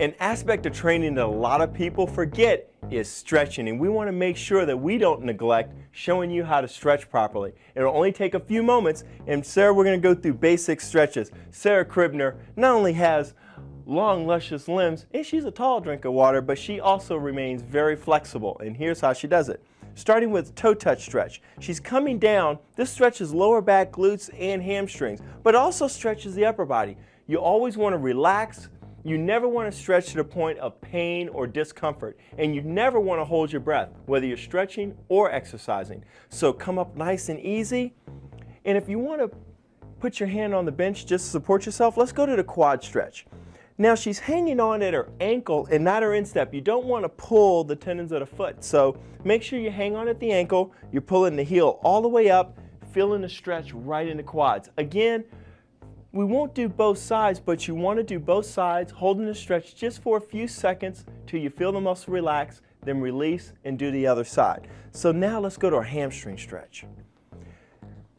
An aspect of training that a lot of people forget is stretching, and we want to make sure that we don't neglect showing you how to stretch properly. It'll only take a few moments, and Sarah, we're going to go through basic stretches. Sarah Kribner not only has long, luscious limbs, and she's a tall drink of water, but she also remains very flexible, and here's how she does it. Starting with toe touch stretch. She's coming down. This stretches lower back, glutes, and hamstrings, but also stretches the upper body. You always want to relax. You never want to stretch to the point of pain or discomfort, and you never want to hold your breath, whether you're stretching or exercising. So come up nice and easy, and if you want to put your hand on the bench just to support yourself, let's go to the quad stretch. Now she's hanging on at her ankle and not her instep. You don't want to pull the tendons of the foot, so make sure you hang on at the ankle. You're pulling the heel all the way up, feeling the stretch right in the quads. Again, we won't do both sides, but you want to do both sides, holding the stretch just for a few seconds till you feel the muscle relax, then release and do the other side. So now let's go to our hamstring stretch.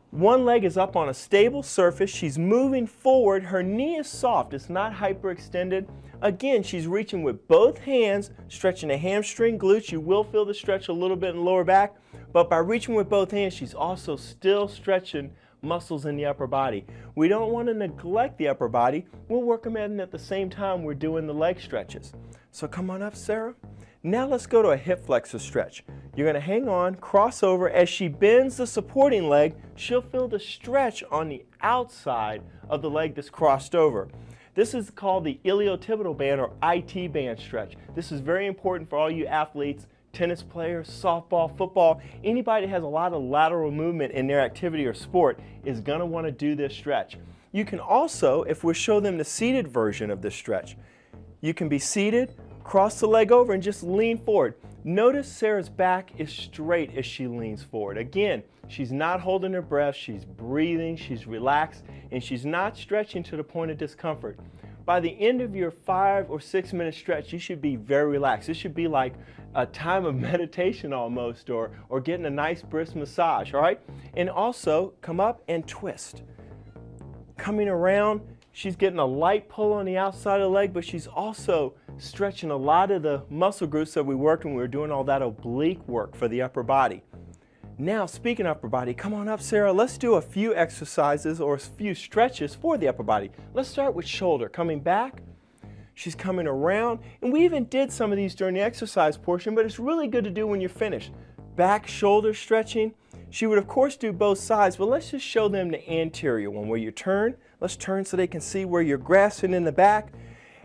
One leg is up on a stable surface. She's moving forward. Her knee is soft. It's not hyperextended. Again, she's reaching with both hands, stretching the hamstring, glutes. You will feel the stretch a little bit in the lower back, but by reaching with both hands, she's also still stretching muscles in the upper body. We don't want to neglect the upper body. We'll work them in at the same time we're doing the leg stretches. So come on up, Sarah. Now let's go to a hip flexor stretch. You're going to hang on, cross over. As she bends the supporting leg, she'll feel the stretch on the outside of the leg that's crossed over. This is called the iliotibial band or IT band stretch. This is very important for all you athletes, tennis players, softball, football. Anybody that has a lot of lateral movement in their activity or sport is going to want to do this stretch. You can also, if we show them the seated version of this stretch, you can be seated, cross the leg over, and just lean forward. Notice Sarah's back is straight as she leans forward. Again, she's not holding her breath, she's breathing, she's relaxed, and she's not stretching to the point of discomfort. By the end of your 5 or 6 minute stretch, you should be very relaxed. This should be like a time of meditation almost, or getting a nice brisk massage, all right? And also, come up and twist. Coming around, she's getting a light pull on the outside of the leg, but she's also stretching a lot of the muscle groups that we worked when we were doing all that oblique work for the upper body. Now, speaking of upper body, come on up, Sarah. Let's do a few exercises or a few stretches for the upper body. Let's start with shoulder. Coming back, she's coming around, and we even did some of these during the exercise portion, but it's really good to do when you're finished. Back shoulder stretching. She would, of course, do both sides, but let's just show them the anterior one where you turn. Let's turn so they can see where you're grasping in the back.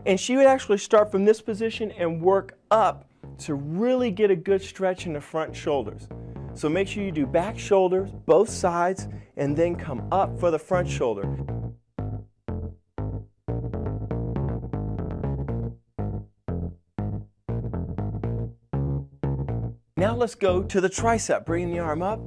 And she would actually start from this position and work up to really get a good stretch in the front shoulders. So make sure you do back shoulders, both sides, and then come up for the front shoulder. Now let's go to the tricep, bringing the arm up.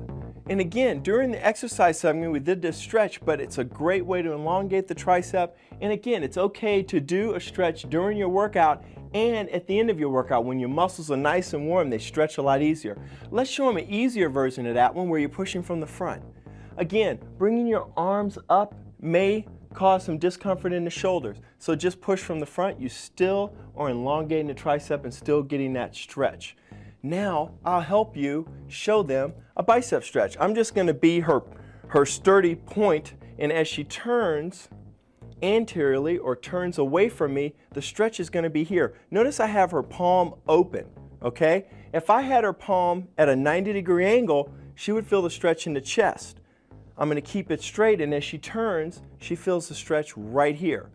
And again, during the exercise segment, we did this stretch, but it's a great way to elongate the tricep. And again, it's okay to do a stretch during your workout and at the end of your workout. When your muscles are nice and warm, they stretch a lot easier. Let's show them an easier version of that one where you're pushing from the front. Again, bringing your arms up may cause some discomfort in the shoulders. So just push from the front. You still are elongating the tricep and still getting that stretch. Now, I'll help you show them a bicep stretch. I'm just going to be her sturdy point, and as she turns anteriorly or turns away from me, the stretch is going to be here. Notice I have her palm open, okay? If I had her palm at a 90-degree angle, she would feel the stretch in the chest. I'm going to keep it straight, and as she turns, she feels the stretch right here.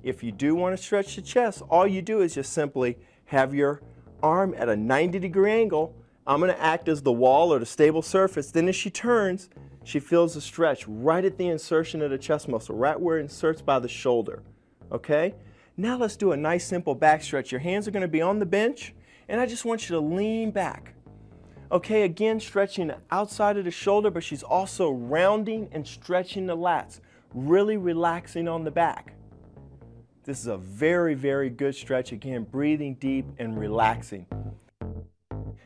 If you do want to stretch the chest, all you do is just simply have your arm at a 90-degree angle. I'm going to act as the wall or the stable surface. Then as she turns, she feels the stretch right at the insertion of the chest muscle, right where it inserts by the shoulder. Okay? Now let's do a nice simple back stretch. Your hands are going to be on the bench, and I just want you to lean back. Okay, again, stretching the outside of the shoulder, but she's also rounding and stretching the lats, really relaxing on the back. This is a very, very good stretch. Again, breathing deep and relaxing.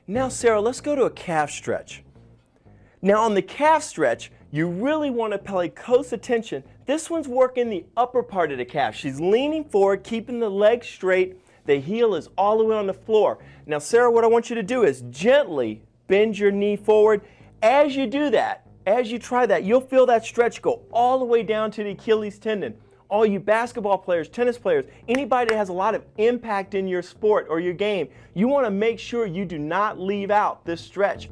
Now, Sarah, let's go to a calf stretch. Now, on the calf stretch, you really want to pay close attention. This one's working the upper part of the calf. She's leaning forward, keeping the leg straight, The heel is all the way on the floor. Now, Sarah, what I want you to do is gently bend your knee forward. As you do that, as you try that, you'll feel that stretch go all the way down to the Achilles tendon. All you basketball players, tennis players, anybody that has a lot of impact in your sport or your game, you want to make sure you do not leave out this stretch.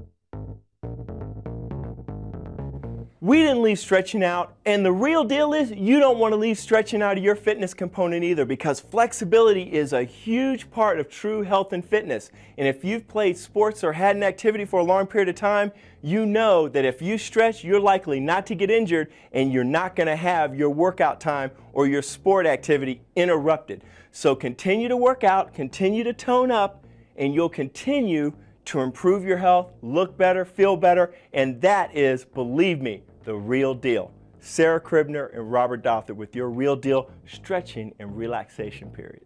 We didn't leave stretching out, and the real deal is you don't want to leave stretching out of your fitness component either, because flexibility is a huge part of true health and fitness. And if you've played sports or had an activity for a long period of time, you know that if you stretch, you're likely not to get injured, and you're not going to have your workout time or your sport activity interrupted. So continue to work out, continue to tone up, and you'll continue to improve your health, look better, feel better, and that is, believe me, the real deal. Sarah Kribner and Robert Dothert with your Real Deal Stretching and Relaxation Period.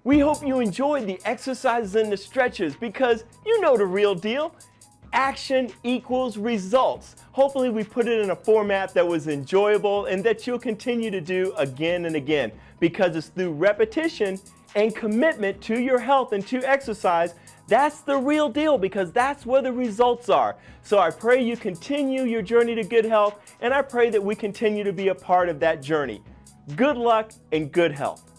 We hope you enjoyed the exercises and the stretches, because you know the real deal. Action equals results. Hopefully we put it in a format that was enjoyable and that you'll continue to do again and again, because it's through repetition and commitment to your health and to exercise. That's the real deal, because that's where the results are. So I pray you continue your journey to good health, and I pray that we continue to be a part of that journey. Good luck and good health.